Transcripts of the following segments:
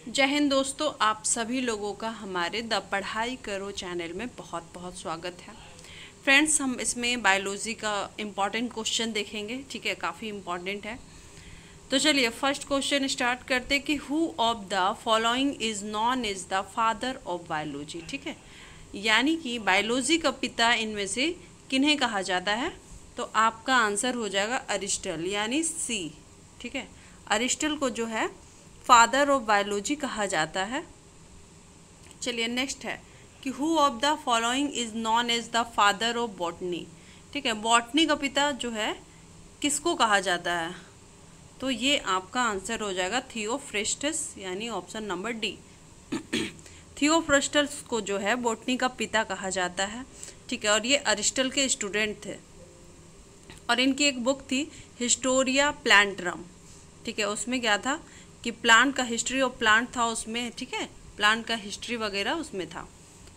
जय हिंद दोस्तों, आप सभी लोगों का हमारे द पढ़ाई करो चैनल में बहुत बहुत स्वागत है। फ्रेंड्स, हम इसमें बायोलॉजी का इम्पॉर्टेंट क्वेश्चन देखेंगे। ठीक है, काफ़ी इम्पॉर्टेंट है। तो चलिए फर्स्ट क्वेश्चन स्टार्ट करते कि who of the following is non is the father of biology. ठीक है, यानी कि बायोलॉजी का पिता इनमें से किन्हें कहा जाता है। तो आपका आंसर हो जाएगा अरिस्टल, यानी सी। ठीक है, अरिस्टल को जो है फादर ऑफ बायोलॉजी कहा जाता है। चलिए नेक्स्ट है कि who of the following is known as the father of botany. ठीक है, बॉटनी का पिता जो है किसको कहा जाता है। तो ये आपका आंसर हो जाएगा थियोफ्रेस्टस, यानी ऑप्शन नंबर डी। थियोफ्रेस्टस को जो है बॉटनी का पिता कहा जाता है। ठीक है, और ये अरिस्टल के स्टूडेंट थे और इनकी एक बुक थी हिस्टोरिया प्लांटरम। ठीक है, उसमें क्या था कि प्लांट का हिस्ट्री ऑफ प्लांट था उसमें। ठीक है, प्लांट का हिस्ट्री वगैरह उसमें था।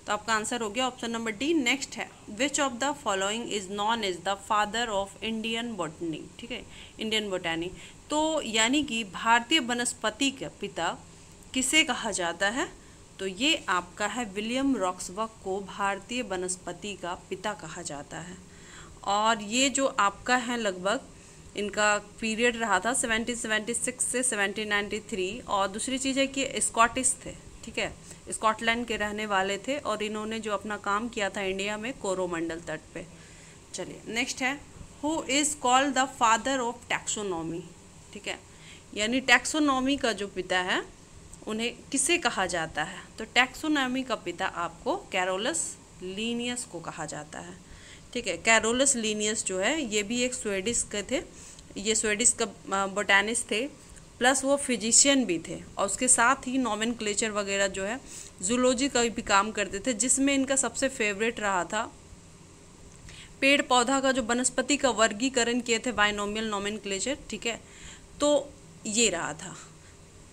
तो आपका आंसर हो गया ऑप्शन नंबर डी। नेक्स्ट है which of the following is non is the father of Indian botany. ठीक है, इंडियन बोटानी। तो यानी कि भारतीय वनस्पति का पिता किसे कहा जाता है। तो ये आपका है विलियम रॉक्सवर्थ को भारतीय वनस्पति का पिता कहा जाता है। और ये जो आपका है लगभग इनका पीरियड रहा था 1776 से 1793। और दूसरी चीज़ है कि स्कॉटिश थे। ठीक है, स्कॉटलैंड के रहने वाले थे और इन्होंने जो अपना काम किया था इंडिया में कोरोमंडल तट पे। चलिए नेक्स्ट है who is called the father of taxonomy. ठीक है, यानी टैक्सोनॉमी का जो पिता है उन्हें किसे कहा जाता है। तो टैक्सोनॉमी का पिता आपको कैरोलस लीनियस को कहा जाता है। ठीक है, कैरोलस लीनियस जो है ये भी एक स्वीडिश के थे। ये स्वीडिश का बोटानिस्ट थे, प्लस वो फिजिशियन भी थे और उसके साथ ही नॉमेनक्लेचर वगैरह जो है जूलॉजी का भी काम करते थे, जिसमें इनका सबसे फेवरेट रहा था पेड़ पौधा का जो वनस्पति का वर्गीकरण किए थे बाइनोमियल नॉमेनक्लेचर। ठीक है, तो ये रहा था।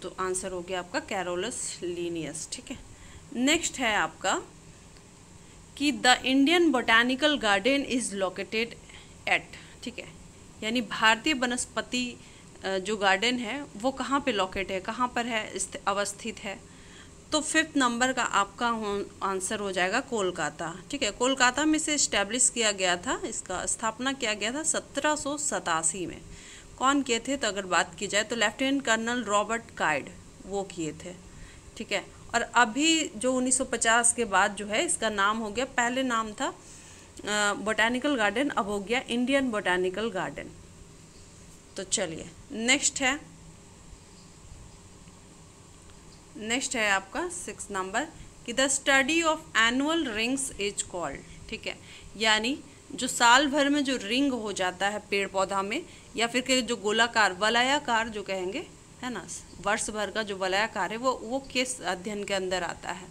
तो आंसर हो गया आपका कैरोलस लीनियस। ठीक है, नेक्स्ट है आपका कि the Indian botanical garden is located at. ठीक है, यानी भारतीय वनस्पति जो गार्डन है वो कहाँ पे लोकेट है, कहाँ पर है, अवस्थित है। तो 5th नंबर का आपका आंसर हो जाएगा कोलकाता। ठीक है, कोलकाता में से इस्टेब्लिश किया गया था, इसका स्थापना किया गया था 1787 में। कौन किए थे तो अगर बात की जाए तो लेफ्टिनेंट कर्नल रॉबर्ट काइड वो किए थे। ठीक है, और अभी जो 1950 के बाद जो है इसका नाम हो गया, पहले नाम था बोटानिकल गार्डन, अब हो गया इंडियन बोटानिकल गार्डन। तो चलिए नेक्स्ट है आपका 6 नंबर कि the study of annual rings is called. ठीक है, यानी जो साल भर में जो रिंग हो जाता है पेड़ पौधा में, या फिर के जो गोलाकार वलयाकार जो कहेंगे है ना, वर्ष भर का जो वलयाकार है वो किस अध्ययन के अंदर आता है।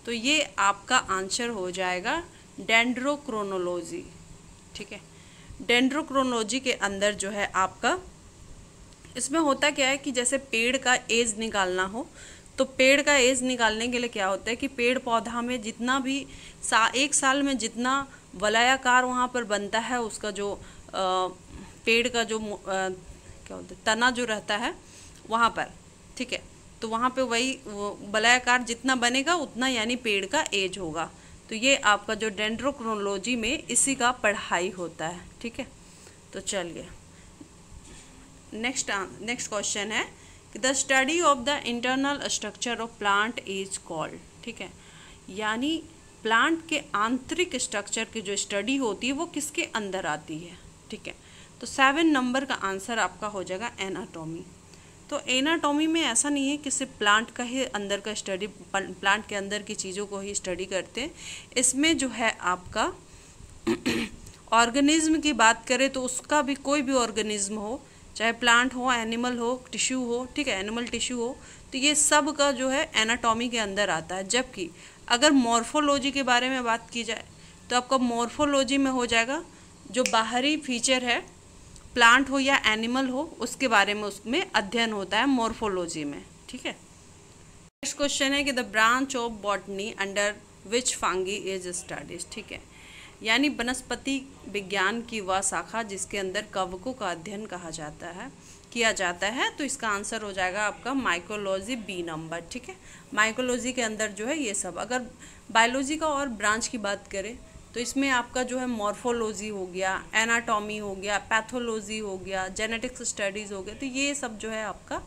तो ये आपका आंसर हो जाएगा डेंड्रोक्रोनोलॉजी। ठीक है, डेंड्रोक्रोनोलॉजी के अंदर जो है आपका इसमें होता क्या है कि जैसे पेड़ का एज निकालना हो, तो पेड़ का एज निकालने के लिए क्या होता है कि पेड़ पौधा में जितना भी एक साल में जितना वलयाकार वहाँ पर बनता है, उसका जो पेड़ का जो क्या होता है तना जो रहता है वहाँ पर। ठीक है, तो वहाँ पे वही वलयाकार जितना बनेगा उतना यानी पेड़ का एज होगा। तो ये आपका जो डेंड्रोक्रोनोलॉजी में इसी का पढ़ाई होता है। ठीक है, तो चलिए नेक्स्ट क्वेश्चन है कि the study of the internal structure of plant is called. ठीक है, यानी प्लांट के आंतरिक स्ट्रक्चर की जो स्टडी होती है वो किसके अंदर आती है। ठीक है, तो 7 नंबर का आंसर आपका हो जाएगा एनाटॉमी। तो एनाटॉमी में ऐसा नहीं है कि सिर्फ प्लांट का ही अंदर का स्टडी, प्लांट के अंदर की चीज़ों को ही स्टडी करते हैं। इसमें जो है आपका ऑर्गेनिज्म की बात करें तो उसका भी कोई भी ऑर्गेनिज्म हो, चाहे प्लांट हो, एनिमल हो, टिश्यू हो। ठीक है, एनिमल टिश्यू हो, तो ये सब का जो है एनाटॉमी के अंदर आता है। जबकि अगर मॉर्फोलॉजी के बारे में बात की जाए तो आपका मॉर्फोलॉजी में हो जाएगा जो बाहरी फीचर है, प्लांट हो या एनिमल हो, उसके बारे में उसमें अध्ययन होता है मॉर्फोलॉजी में। ठीक है, नेक्स्ट क्वेश्चन है कि the branch of botany under which fungi is studies. ठीक है, यानी वनस्पति विज्ञान की वह शाखा जिसके अंदर कवकों का अध्ययन कहा जाता है। किया जाता है, तो इसका आंसर हो जाएगा आपका माइकोलॉजी बी नंबर। ठीक है, माइकोलॉजी के अंदर जो है ये सब। अगर बायोलॉजी का और ब्रांच की बात करें तो इसमें आपका जो है मॉर्फोलॉजी हो गया, एनाटॉमी हो गया, पैथोलॉजी हो गया, जेनेटिक्स स्टडीज़ हो गए, तो ये सब जो है आपका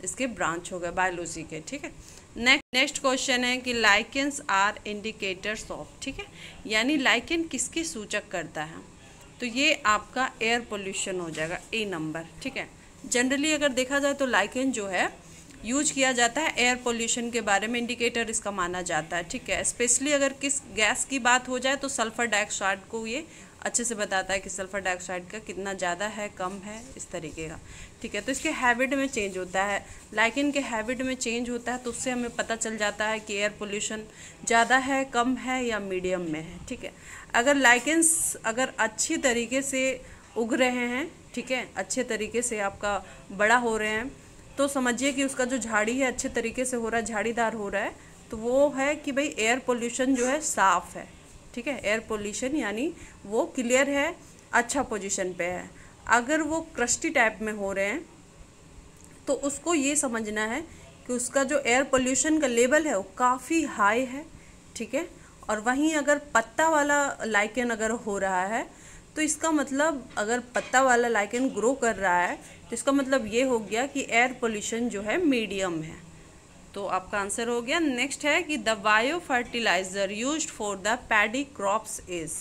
इसके ब्रांच हो गए बायोलॉजी के। ठीक है, नेक्स्ट क्वेश्चन है कि लाइकेंस आर इंडिकेटर्स ऑफ। ठीक है, यानी लाइकेन किसके सूचक करता है, तो ये आपका एयर पोल्यूशन हो जाएगा, ए नंबर। ठीक है, जनरली अगर देखा जाए तो लाइकेन जो है यूज किया जाता है एयर पोल्यूशन के बारे में, इंडिकेटर इसका माना जाता है। ठीक है, स्पेशली अगर किस गैस की बात हो जाए तो सल्फर डाइऑक्साइड को ये अच्छे से बताता है कि सल्फर डाइऑक्साइड का कितना ज़्यादा है, कम है, इस तरीके का। ठीक है, तो इसके हैबिट में चेंज होता है, लाइकेन के हैबिट में चेंज होता है, तो उससे हमें पता चल जाता है कि एयर पोल्यूशन ज़्यादा है, कम है या मीडियम में है। ठीक है, अगर लाइकेन्स अगर अच्छी तरीके से उग रहे हैं, ठीक है, अच्छे तरीके से आपका बड़ा हो रहे हैं, तो समझिए कि उसका जो झाड़ी है अच्छे तरीके से हो रहा है, झाड़ीदार हो रहा है, तो वो है कि भाई एयर पोल्यूशन जो है साफ़ है। ठीक है, एयर पोल्यूशन यानी वो क्लियर है, अच्छा पोजीशन पे है। अगर वो क्रस्टी टाइप में हो रहे हैं तो उसको ये समझना है कि उसका जो एयर पोल्यूशन का लेवल है वो काफ़ी हाई है। ठीक है, और वहीं अगर पत्ता वाला लाइकेन अगर हो रहा है तो इसका मतलब, अगर पत्ता वाला लाइकेन ग्रो कर रहा है तो इसका मतलब ये हो गया कि एयर पोल्यूशन जो है मीडियम है। तो आपका आंसर हो गया। नेक्स्ट है कि the bio fertiliser used for the paddy crops is.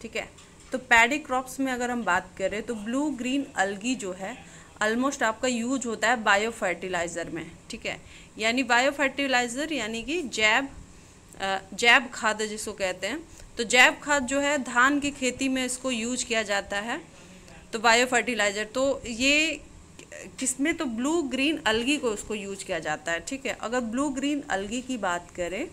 ठीक है, तो पैडी क्रॉप्स में अगर हम बात करें तो ब्लू ग्रीन अलगी जो है ऑलमोस्ट आपका यूज होता है बायो फर्टिलाइज़र में। ठीक है, यानी बायो फर्टिलाइज़र यानी कि जैव खाद जिसको कहते हैं, तो जैव खाद जो है धान की खेती में इसको यूज किया जाता है, तो बायो फर्टिलाइज़र। तो ये किसमें, तो ब्लू ग्रीन अलगी को उसको यूज किया जाता है। ठीक है, अगर ब्लू ग्रीन अलगी की बात करें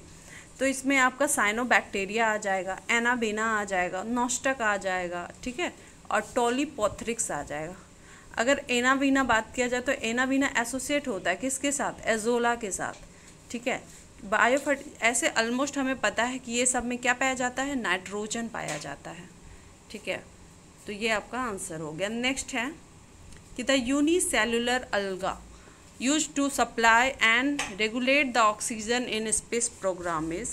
तो इसमें आपका साइनोबैक्टीरिया आ जाएगा, एनाबेना आ जाएगा, नॉस्टक आ जाएगा। ठीक है, और टोलीपोथ्रिक्स आ जाएगा। अगर एनाबीना बात किया जाए तो एनाबीना एसोसिएट होता है किसके साथ, एजोला के साथ। ठीक है, ऐसे ऑलमोस्ट हमें पता है कि ये सब में क्या पाया जाता है, नाइट्रोजन पाया जाता है। ठीक है, तो ये आपका आंसर हो गया। नेक्स्ट है कि the unicellular algae use to supply and regulate the oxygen in space program is.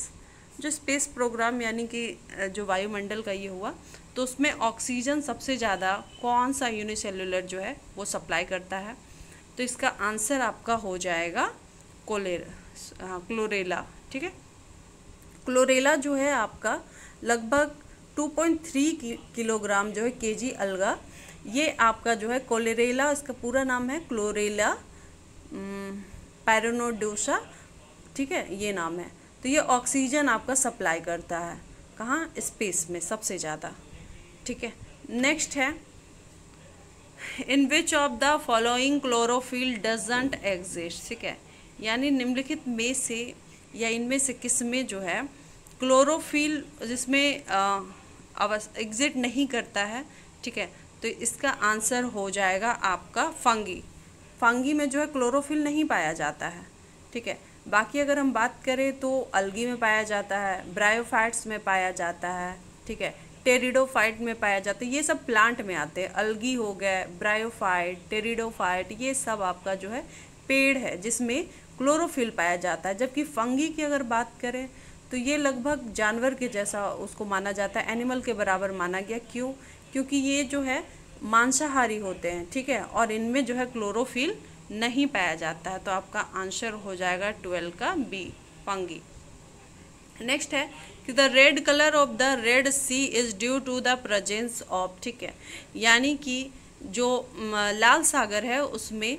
जो स्पेस प्रोग्राम यानी कि जो वायुमंडल का ये हुआ, तो उसमें ऑक्सीजन सबसे ज़्यादा कौन सा यूनिसेलुलर जो है वो सप्लाई करता है, तो इसका आंसर आपका हो जाएगा क्लोरेला। ठीक है, क्लोरेला जो है आपका लगभग 2.3 किलोग्राम जो है केजी अलगा, ये आपका जो है क्लोरेला, इसका पूरा नाम है क्लोरेला पैरानोडोसा। ठीक है, ये नाम है। तो ये ऑक्सीजन आपका सप्लाई करता है कहाँ, स्पेस में सबसे ज़्यादा। ठीक है, नेक्स्ट है in which of the following chlorophyll doesn't exist. ठीक है, यानी निम्नलिखित में से या इनमें से किस में जो है क्लोरोफिल जिसमें एग्जिट नहीं करता है। ठीक है, तो इसका आंसर हो जाएगा आपका फंगी। फंगी में जो है क्लोरोफिल नहीं पाया जाता है। ठीक है, बाकी अगर हम बात करें तो अलगी में पाया जाता है, ब्रायोफाइट्स में पाया जाता है। ठीक है, टेरिडोफाइट में पाया जाता है, ये सब प्लांट में आते हैं। अलगी हो गए, ब्रायोफाइट, टेरिडोफाइट, ये सब आपका जो है पेड़ है जिसमें क्लोरोफिल पाया जाता है। जबकि फंगी की अगर बात करें तो ये लगभग जानवर के जैसा उसको माना जाता है, एनिमल के बराबर माना गया। क्यों, क्योंकि ये जो है मांसाहारी होते हैं। ठीक है, और इनमें जो है क्लोरोफिल नहीं पाया जाता है, तो आपका आंसर हो जाएगा 12 का बी, फंगी। नेक्स्ट है कि the red colour of the Red Sea is due to the presence of. ठीक है, यानी कि जो लाल सागर है उसमें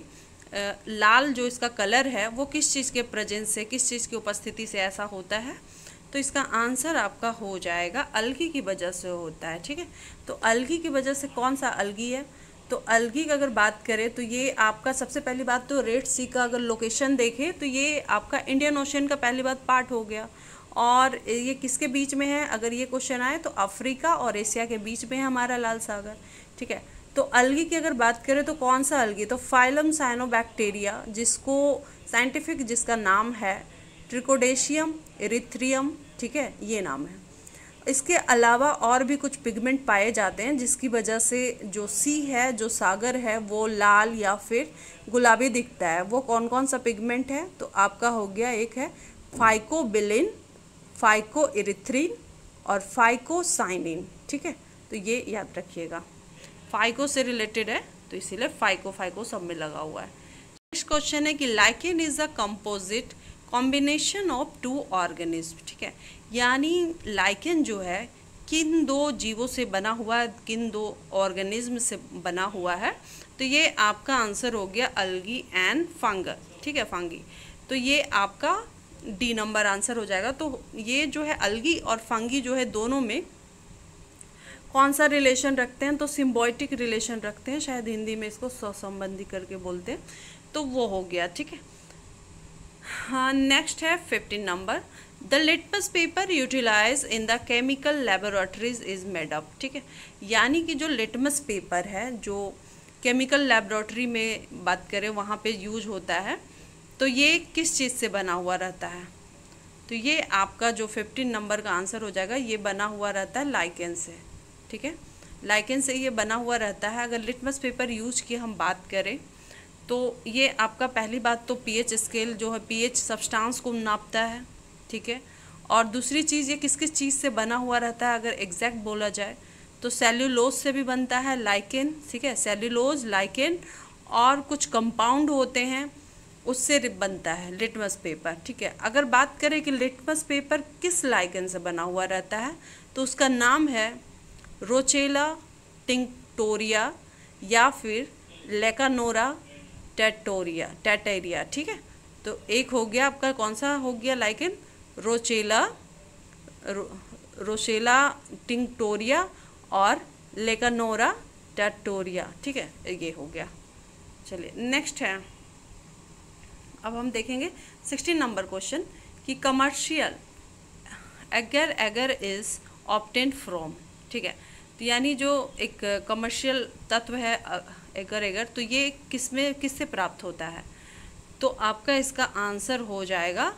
लाल जो इसका कलर है वो किस चीज़ के प्रेजेंस से, किस चीज़ की उपस्थिति से ऐसा होता है, तो इसका आंसर आपका हो जाएगा अलगी की वजह से होता है। ठीक है, तो अलगी की वजह से कौन सा अलगी है, तो अलगी की अगर बात करें तो ये आपका सबसे पहली बात तो रेड सी का अगर लोकेशन देखें तो ये आपका इंडियन ओशन का पहली बात पार्ट हो गया। और ये किसके बीच में है, अगर ये क्वेश्चन आए तो अफ्रीका और एशिया के बीच में है हमारा लाल सागर। ठीक है, तो अलगी की अगर बात करें तो कौन सा अलगी, तो फाइलम साइनोबैक्टीरिया, जिसको साइंटिफिक जिसका नाम है ट्रिकोडेशियम इरिथ्रियम। ठीक है, ये नाम है। इसके अलावा और भी कुछ पिगमेंट पाए जाते हैं जिसकी वजह से जो सी है, जो सागर है, वो लाल या फिर गुलाबी दिखता है। वो कौन कौन सा पिगमेंट है? तो आपका हो गया, एक है फाइकोबिलिन, फाइकोइरिथ्रिन और फाइकोसाइनिन। ठीक है, तो ये याद रखिएगा, फाइको से रिलेटेड है तो इसीलिए फाइको सब में लगा हुआ है। नेक्स्ट क्वेश्चन है कि lichen is a composite combination of two organism. ठीक है, यानी लाइकेन जो है किन दो जीवों से बना हुआ है, किन दो ऑर्गेनिज्म से बना हुआ है? तो ये आपका आंसर हो गया अलगी एंड फंगस। ठीक है, फंगी। तो ये आपका डी नंबर आंसर हो जाएगा। तो ये जो है अलगी और फंगी जो है दोनों में कौन सा रिलेशन रखते हैं? तो सिम्बायोटिक रिलेशन रखते हैं, शायद हिंदी में इसको सहसंबंधी करके बोलते हैं, तो वो हो गया। ठीक है, हाँ। नेक्स्ट है 15 number, the litmus paper utilize in the chemical laboratories is made up. ठीक है, यानी कि जो लिटमस पेपर है जो केमिकल लेबोरेटरी में बात करें वहाँ पे यूज होता है, तो ये किस चीज़ से बना हुआ रहता है? तो ये आपका जो 15 नंबर का आंसर हो जाएगा, ये बना हुआ रहता है लाइकेन से। ठीक है, लाइकेन से ये बना हुआ रहता है। अगर लिटमस पेपर यूज की हम बात करें तो ये आपका पहली बात तो पीएच स्केल जो है, पीएच सब्सटेंस को नापता है। ठीक है, और दूसरी चीज़ ये किस किस चीज़ से बना हुआ रहता है? अगर एग्जैक्ट बोला जाए तो सेल्यूलोज से भी बनता है लाइकेन। ठीक है, सेल्यूलोज, लाइकेन और कुछ कंपाउंड होते हैं उससे बनता है लिटमस पेपर। ठीक है, अगर बात करें कि लिटमस पेपर किस लाइकेन से बना हुआ रहता है, तो उसका नाम है रोचेला टिंक्टोरिया या फिर लेकानोरा टेटेरिया। ठीक है, तो एक हो गया आपका, कौन सा हो गया लाइकेन? रोचेला टिंक्टोरिया और लेकानोरा टेटेरिया। ठीक है, ये हो गया। चलिए नेक्स्ट है, अब हम देखेंगे 16 नंबर क्वेश्चन कि commercial agar is obtained from. ठीक है, तो यानी जो एक कमर्शियल तत्व है एगर, तो ये किससे प्राप्त होता है? तो आपका इसका आंसर हो जाएगा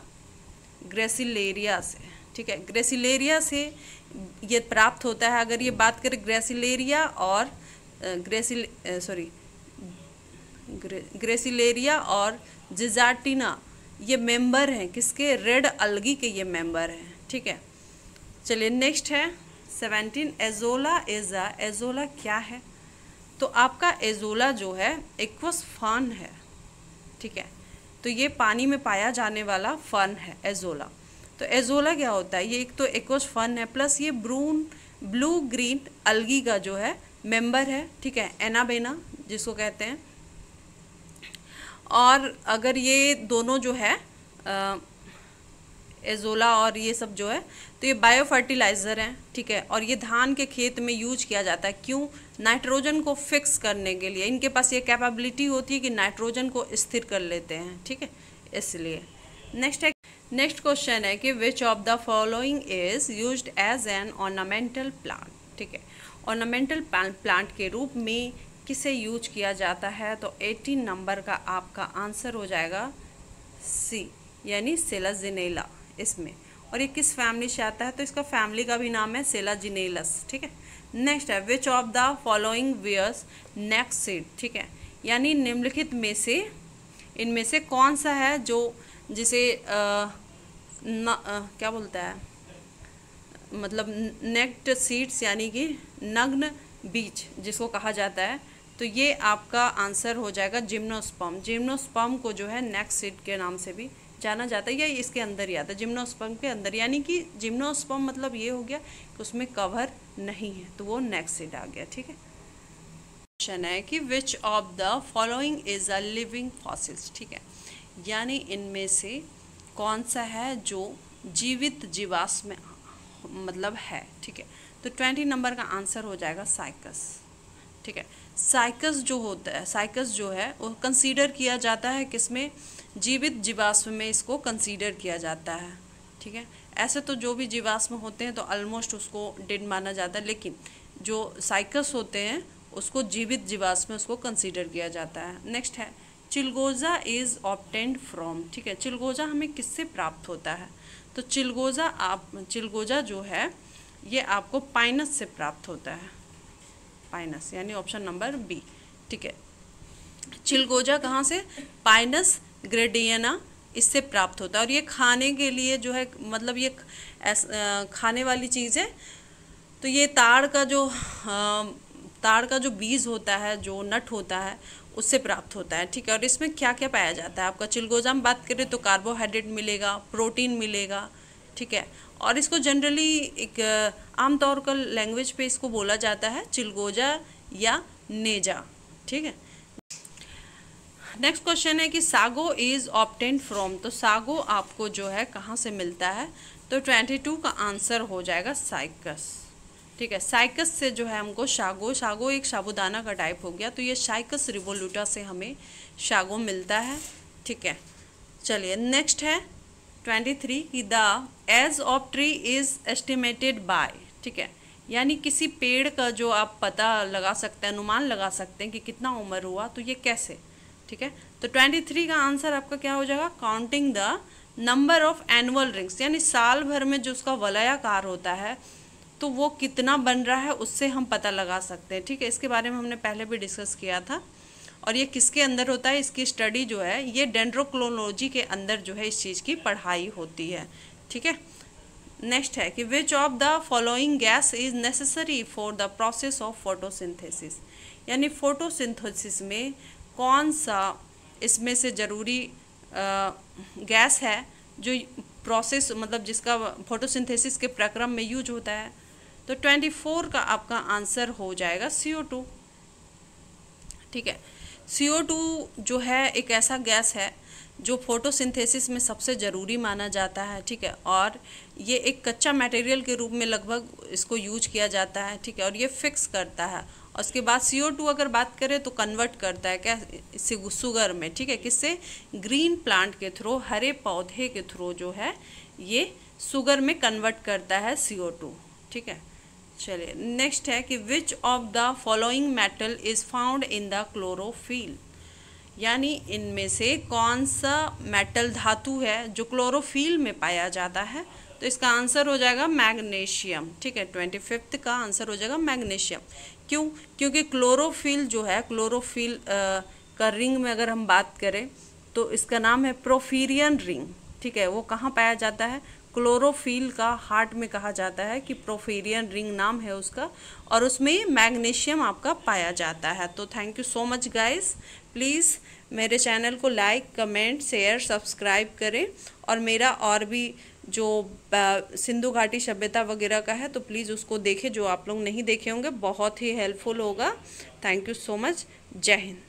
ग्रेसिलेरिया से। ठीक है, ग्रेसिलेरिया से ये प्राप्त होता है। अगर ये बात करें ग्रेसिलेरिया और ग्रेसिलेरिया और जिजार्टिना, ये मेंबर हैं किसके? रेड अलगी के ये मेंबर हैं। ठीक है, चलिए नेक्स्ट है 17, एजोला क्या है? तो आपका एजोला जो है एक्वस फर्न है। ठीक है, तो ये पानी में पाया जाने वाला फर्न है एजोला। तो एजोला क्या होता है? ये एक तो एक्वस फर्न है, प्लस ये ब्लू ग्रीन अलगी का जो है मेंबर है। ठीक है, एनाबेना जिसको कहते हैं। और अगर ये दोनों जो है एजोला और ये सब जो है, तो ये बायो फर्टिलाइज़र हैं। ठीक है, और ये धान के खेत में यूज किया जाता है। क्यों? नाइट्रोजन को फिक्स करने के लिए। इनके पास ये कैपेबिलिटी होती है कि नाइट्रोजन को स्थिर कर लेते हैं। ठीक है, इसलिए नेक्स्ट क्वेश्चन है कि which of the following is used as an ornamental plant. ठीक है, ऑर्नामेंटल प्लांट के रूप में किसे यूज किया जाता है? तो 18 नंबर का आपका आंसर हो जाएगा सी, यानी सेलाजिनेला इसमें। और ये किस फैमिली से आता है? तो इसका फैमिली का भी नाम है सेलाजिनेलस। ठीक है, नेक्स्ट है which of the following bears naked seed. ठीक है, यानी निम्नलिखित में से इनमें से कौन सा है जो जिसे क्या बोलता है, मतलब नेक्ड सीड्स यानी कि नग्न बीज जिसको कहा जाता है। तो ये आपका आंसर हो जाएगा जिम्नोस्पर्म। जिम्नोस्पर्म को जो है नेक्ड सीड के नाम से भी जाना जाता है, या इसके अंदर ही आता है जिम्नोस्पर्म के अंदर। यानी कि जिम्नोस्पर्म मतलब ये हो गया कि उसमें कवर नहीं है, तो वो नेक्स्ट सीड आ गया। ठीक है, क्वेश्चन है कि which of the following is a living fossils. ठीक है, यानी इनमें से कौन सा है जो जीवित जीवाश्म मतलब है। ठीक है, तो 20 नंबर का आंसर हो जाएगा साइकस। ठीक है, साइकस जो होता है, साइकस जो है वो कंसीडर किया जाता है किसमें? जीवित जीवाश्म में इसको कंसीडर किया जाता है। ठीक है, ऐसे तो जो भी जीवाश्म होते हैं तो ऑलमोस्ट उसको डेड माना जाता है, लेकिन जो साइकस होते हैं उसको जीवित जीवाश्म में उसको कंसीडर किया जाता है। नेक्स्ट है चिलगोजा इज ऑब्टेन्ड फ्रॉम। ठीक है, चिलगोजा हमें किससे प्राप्त होता है? तो चिलगोजा जो है ये आपको पाइनस से प्राप्त होता है, पाइनस यानी ऑप्शन नंबर बी। ठीक है, चिलगोजा कहाँ से? पाइनस ग्रेडियना, इससे प्राप्त होता है। और ये खाने के लिए जो है, मतलब ये खाने वाली चीज़ है। तो ये ताड़ का जो बीज होता है, जो नट होता है, उससे प्राप्त होता है। ठीक है, और इसमें क्या क्या पाया जाता है? आपका चिलगोजा में बात करें तो कार्बोहाइड्रेट मिलेगा, प्रोटीन मिलेगा। ठीक है, और इसको जनरली एक आमतौर पर लैंग्वेज पे इसको बोला जाता है चिलगोजा या नेजा। ठीक है, नेक्स्ट क्वेश्चन है कि सागो इज ऑब्टेन्ड फ्रॉम। तो सागो आपको जो है कहाँ से मिलता है? तो 22 का आंसर हो जाएगा साइकस। ठीक है, साइकस से जो है हमको सागो एक साबूदाना का टाइप हो गया, तो ये साइकस रिवोल्यूटा से हमें सागो मिलता है। ठीक है, चलिए नेक्स्ट है 23 कि the age of tree is estimated by. ठीक है, यानी किसी पेड़ का जो आप पता लगा सकते हैं, अनुमान लगा सकते हैं कि कितना उम्र हुआ, तो ये कैसे? ठीक है, तो 23 का आंसर आपका क्या हो जाएगा? Counting the number of annual rings, यानी साल भर में जो उसका वलयाकार होता है तो वो कितना बन रहा है उससे हम पता लगा सकते हैं। ठीक है, इसके बारे में हमने पहले भी डिस्कस किया था। और ये किसके अंदर होता है? इसकी स्टडी जो है ये डेंड्रोक्रोनोलॉजी के अंदर जो है इस चीज़ की पढ़ाई होती है। ठीक है, नेक्स्ट है कि which of the following gas is necessary for the process of photosynthesis, यानी फोटोसिंथेसिस में कौन सा इसमें से ज़रूरी गैस है जो प्रोसेस, मतलब जिसका फोटोसिंथेसिस के प्रक्रम में यूज होता है? तो 24 का आपका आंसर हो जाएगा CO2। ठीक है, CO2 जो है एक ऐसा गैस है जो फोटोसिंथेसिस में सबसे ज़रूरी माना जाता है। ठीक है, और ये एक कच्चा मटेरियल के रूप में लगभग इसको यूज किया जाता है। ठीक है, और ये फिक्स करता है। और उसके बाद CO2 अगर बात करें तो कन्वर्ट करता है क्या? शुगर में। ठीक है, किससे? ग्रीन प्लांट के थ्रू, हरे पौधे के थ्रू जो है ये शुगर में कन्वर्ट करता है CO2। ठीक है, चलिए नेक्स्ट है कि which of the following metal is found in the chlorophyll, यानी इनमें से कौन सा मेटल धातु है जो क्लोरोफिल में पाया जाता है? तो इसका आंसर हो जाएगा मैग्नीशियम। ठीक है, 25 का आंसर हो जाएगा मैग्नीशियम। क्यों? क्योंकि क्लोरोफिल जो है, क्लोरोफिल का रिंग में अगर हम बात करें तो इसका नाम है प्रोफीरियन रिंग। ठीक है, वो कहाँ पाया जाता है? क्लोरोफिल का हार्ट में कहा जाता है कि प्रोफीरियन रिंग नाम है उसका, और उसमें मैग्नीशियम आपका पाया जाता है। तो thank you so much guys, please मेरे चैनल को लाइक, कमेंट, शेयर, सब्सक्राइब करें। और मेरा और भी जो सिंधु घाटी सभ्यता वगैरह का है तो प्लीज़ उसको देखें, जो आप लोग नहीं देखे होंगे, बहुत ही हेल्पफुल होगा। थैंक यू सो मच, जय हिंद।